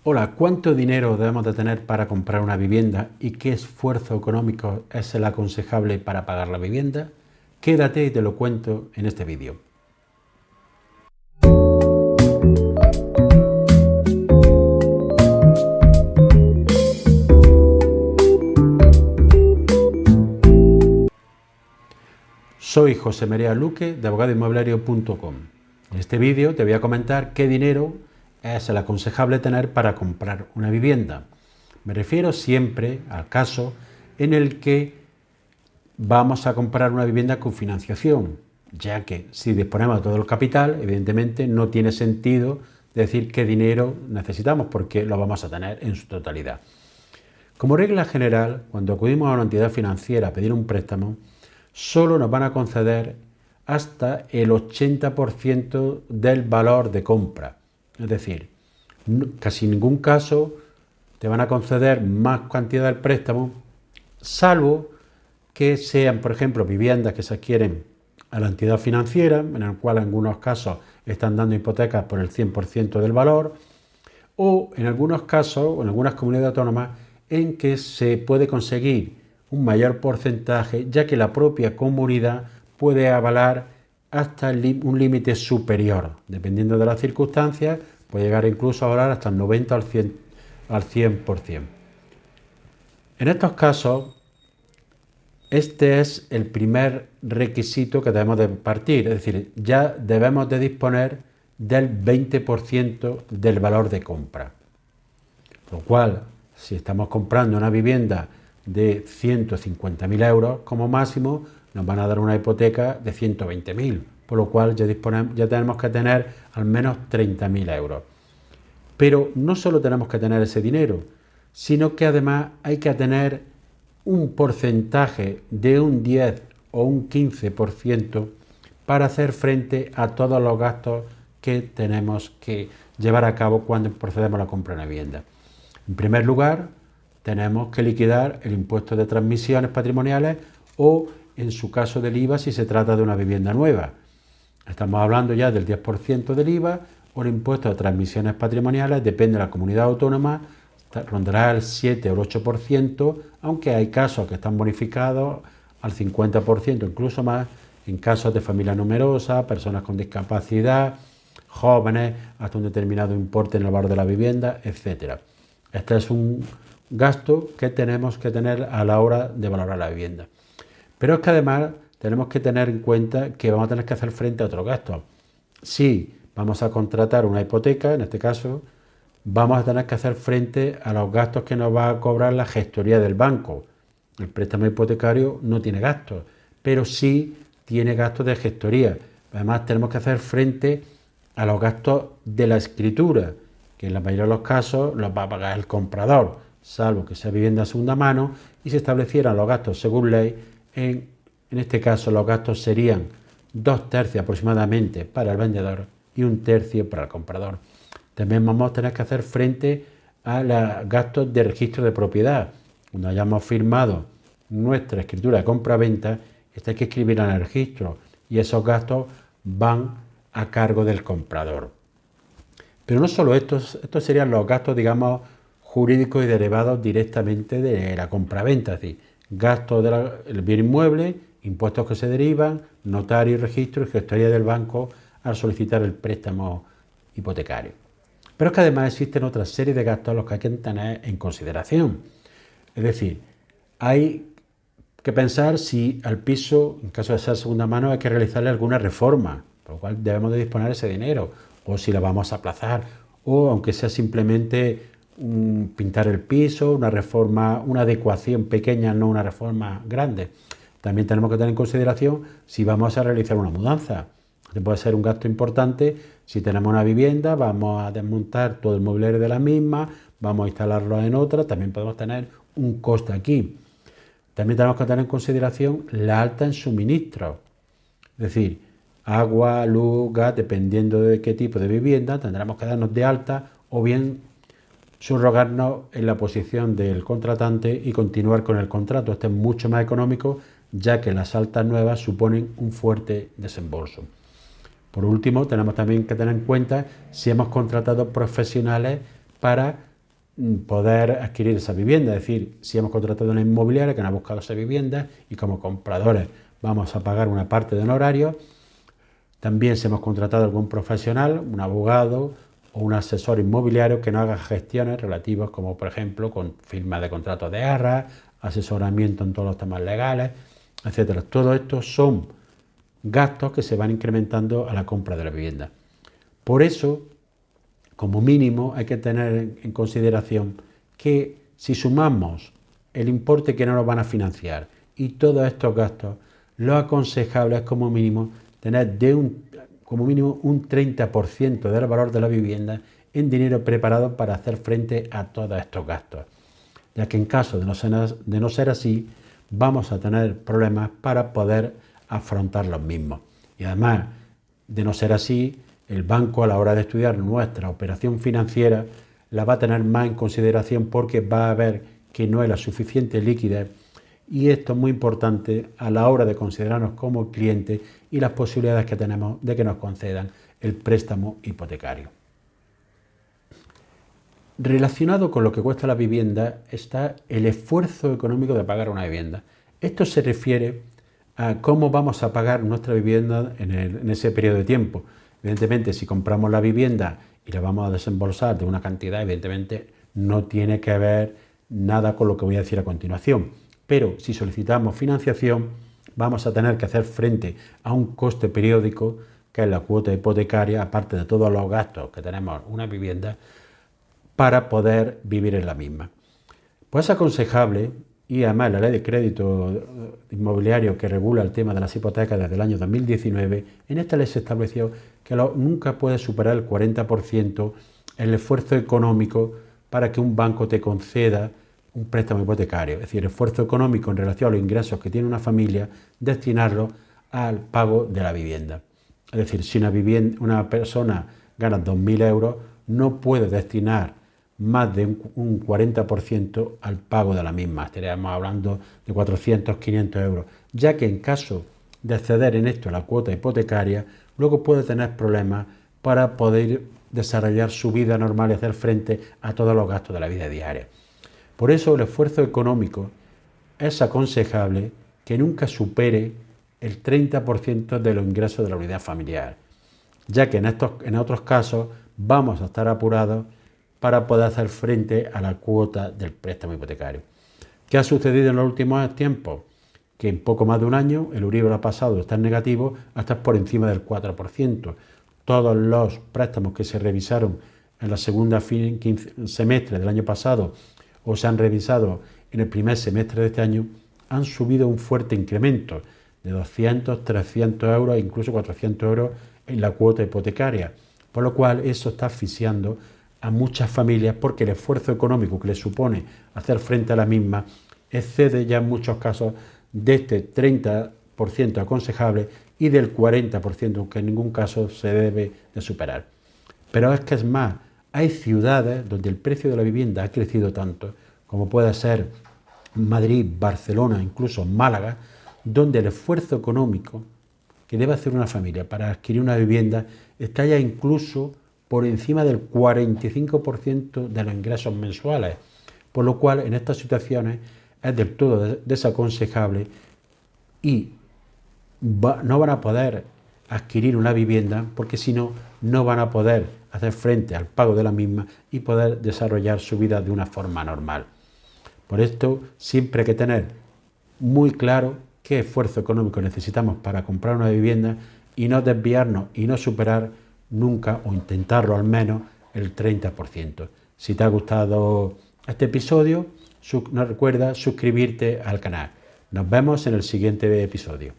Hola, ¿cuánto dinero debemos de tener para comprar una vivienda y qué esfuerzo económico es el aconsejable para pagar la vivienda? Quédate y te lo cuento en este vídeo. Soy José María Luque de abogadoinmobiliario.com. En este vídeo te voy a comentar qué dinero es el aconsejable tener para comprar una vivienda. Me refiero siempre al caso en el que vamos a comprar una vivienda con financiación, ya que si disponemos de todo el capital, evidentemente no tiene sentido decir qué dinero necesitamos porque lo vamos a tener en su totalidad. Como regla general, cuando acudimos a una entidad financiera a pedir un préstamo, solo nos van a conceder hasta el 80% del valor de compra. Es decir, casi en ningún caso te van a conceder más cantidad del préstamo, salvo que sean, por ejemplo, viviendas que se adquieren a la entidad financiera, en el cual en algunos casos están dando hipotecas por el 100% del valor, o en algunos casos, o en algunas comunidades autónomas, en que se puede conseguir un mayor porcentaje, ya que la propia comunidad puede avalar hasta un límite superior. Dependiendo de las circunstancias, puede llegar incluso a avalar hasta el 90 al 100%. En estos casos, este es el primer requisito que debemos de partir, es decir, ya debemos de disponer del 20% del valor de compra. Lo cual, si estamos comprando una vivienda de 150.000 euros como máximo, nos van a dar una hipoteca de 120.000, por lo cual ya tenemos que tener al menos 30.000 euros. Pero no solo tenemos que tener ese dinero, sino que además hay que tener un porcentaje de un 10 o un 15% para hacer frente a todos los gastos que tenemos que llevar a cabo cuando procedemos a la compra de una vivienda. En primer lugar, tenemos que liquidar el impuesto de transmisiones patrimoniales o, en su caso, del IVA si se trata de una vivienda nueva. Estamos hablando ya del 10% del IVA o el impuesto de transmisiones patrimoniales, depende de la comunidad autónoma, rondará el 7 o el 8%, aunque hay casos que están bonificados al 50%, incluso más, en casos de familia numerosa, personas con discapacidad, jóvenes, hasta un determinado importe en el valor de la vivienda, etc. Este es un gasto que tenemos que tener a la hora de valorar la vivienda. Pero es que además tenemos que tener en cuenta que vamos a tener que hacer frente a otros gastos. Si vamos a contratar una hipoteca, en este caso, vamos a tener que hacer frente a los gastos que nos va a cobrar la gestoría del banco. El préstamo hipotecario no tiene gastos, pero sí tiene gastos de gestoría. Además, tenemos que hacer frente a los gastos de la escritura, que en la mayoría de los casos los va a pagar el comprador, salvo que sea vivienda de segunda mano, y se establecieran los gastos según ley. En este caso, los gastos serían 2/3 aproximadamente para el vendedor y 1/3 para el comprador. También vamos a tener que hacer frente a los gastos de registro de propiedad. Cuando hayamos firmado nuestra escritura de compra-venta, esta hay que escribir en el registro y esos gastos van a cargo del comprador. Pero no solo estos serían los gastos, digamos, jurídicos y derivados directamente de la compra-venta, es decir, gastos del bien inmueble, impuestos que se derivan, notario y registro y gestoría del banco al solicitar el préstamo hipotecario. Pero es que además existen otra serie de gastos los que hay que tener en consideración. Es decir, hay que pensar si al piso, en caso de ser segunda mano, hay que realizarle alguna reforma, por lo cual debemos de disponer ese dinero, o si la vamos a aplazar, o aunque sea simplemente pintar el piso, una reforma, una adecuación pequeña, no una reforma grande. También tenemos que tener en consideración si vamos a realizar una mudanza. Este puede ser un gasto importante. Si tenemos una vivienda, vamos a desmontar todo el mobiliario de la misma, vamos a instalarlo en otra, también podemos tener un coste aquí. También tenemos que tener en consideración la alta en suministro, es decir, agua, luz, gas, dependiendo de qué tipo de vivienda, tendremos que darnos de alta o bien subrogarnos en la posición del contratante y continuar con el contrato. Este es mucho más económico, ya que las altas nuevas suponen un fuerte desembolso. Por último, tenemos también que tener en cuenta si hemos contratado profesionales para poder adquirir esa vivienda. Es decir, si hemos contratado una inmobiliaria que nos ha buscado esa vivienda y como compradores vamos a pagar una parte de honorario, también si hemos contratado algún profesional, un abogado o un asesor inmobiliario que nos haga gestiones relativas como por ejemplo con firma de contratos de arras, asesoramiento en todos los temas legales, etcétera. Todo esto son gastos que se van incrementando a la compra de la vivienda. Por eso, como mínimo, hay que tener en consideración que si sumamos el importe que no nos van a financiar y todos estos gastos, lo aconsejable es como mínimo tener como mínimo un 30% del valor de la vivienda en dinero preparado para hacer frente a todos estos gastos, ya que en caso de no ser así, vamos a tener problemas para poder afrontar los mismos. Y además, de no ser así, el banco a la hora de estudiar nuestra operación financiera la va a tener más en consideración porque va a ver que no es la suficiente liquidez, y esto es muy importante a la hora de considerarnos como clientes y las posibilidades que tenemos de que nos concedan el préstamo hipotecario. Relacionado con lo que cuesta la vivienda está el esfuerzo económico de pagar una vivienda. Esto se refiere a cómo vamos a pagar nuestra vivienda en ese periodo de tiempo. Evidentemente, si compramos la vivienda y la vamos a desembolsar de una cantidad, evidentemente no tiene que ver nada con lo que voy a decir a continuación. Pero si solicitamos financiación, vamos a tener que hacer frente a un coste periódico, que es la cuota hipotecaria, aparte de todos los gastos que tenemos en una vivienda, para poder vivir en la misma. Pues es aconsejable, y además la ley de crédito inmobiliario que regula el tema de las hipotecas desde el año 2019, en esta ley se estableció que nunca puede superar el 40% el esfuerzo económico para que un banco te conceda un préstamo hipotecario, es decir, el esfuerzo económico en relación a los ingresos que tiene una familia, destinarlo al pago de la vivienda. Es decir, si una persona gana 2.000 euros, no puede destinar más de un 40% al pago de la misma. Estaríamos hablando de 400, 500 euros, ya que en caso de exceder en esto la cuota hipotecaria, luego puede tener problemas para poder desarrollar su vida normal y hacer frente a todos los gastos de la vida diaria. Por eso el esfuerzo económico es aconsejable que nunca supere el 30% de los ingresos de la unidad familiar, ya que en otros casos vamos a estar apurados para poder hacer frente a la cuota del préstamo hipotecario. ¿Qué ha sucedido en los últimos tiempos? Que en poco más de un año el Euribor ha pasado de estar negativo hasta por encima del 4%. Todos los préstamos que se revisaron en la segunda semestre del año pasado o se han revisado en el primer semestre de este año han subido un fuerte incremento de 200, 300 euros e incluso 400 euros en la cuota hipotecaria, por lo cual eso está asfixiando a muchas familias porque el esfuerzo económico que les supone hacer frente a la misma excede ya en muchos casos de este 30% aconsejable y del 40% que en ningún caso se debe de superar. Pero es que es más, hay ciudades donde el precio de la vivienda ha crecido tanto, como puede ser Madrid, Barcelona, incluso Málaga, donde el esfuerzo económico que debe hacer una familia para adquirir una vivienda está ya incluso por encima del 45% de los ingresos mensuales, por lo cual en estas situaciones es del todo desaconsejable y no van a poder adquirir una vivienda porque si no, no van a poder hacer frente al pago de la misma y poder desarrollar su vida de una forma normal. Por esto siempre hay que tener muy claro qué esfuerzo económico necesitamos para comprar una vivienda y no desviarnos y no superar nunca o intentarlo al menos el 30%. Si te ha gustado este episodio, no recuerda suscribirte al canal. Nos vemos en el siguiente episodio.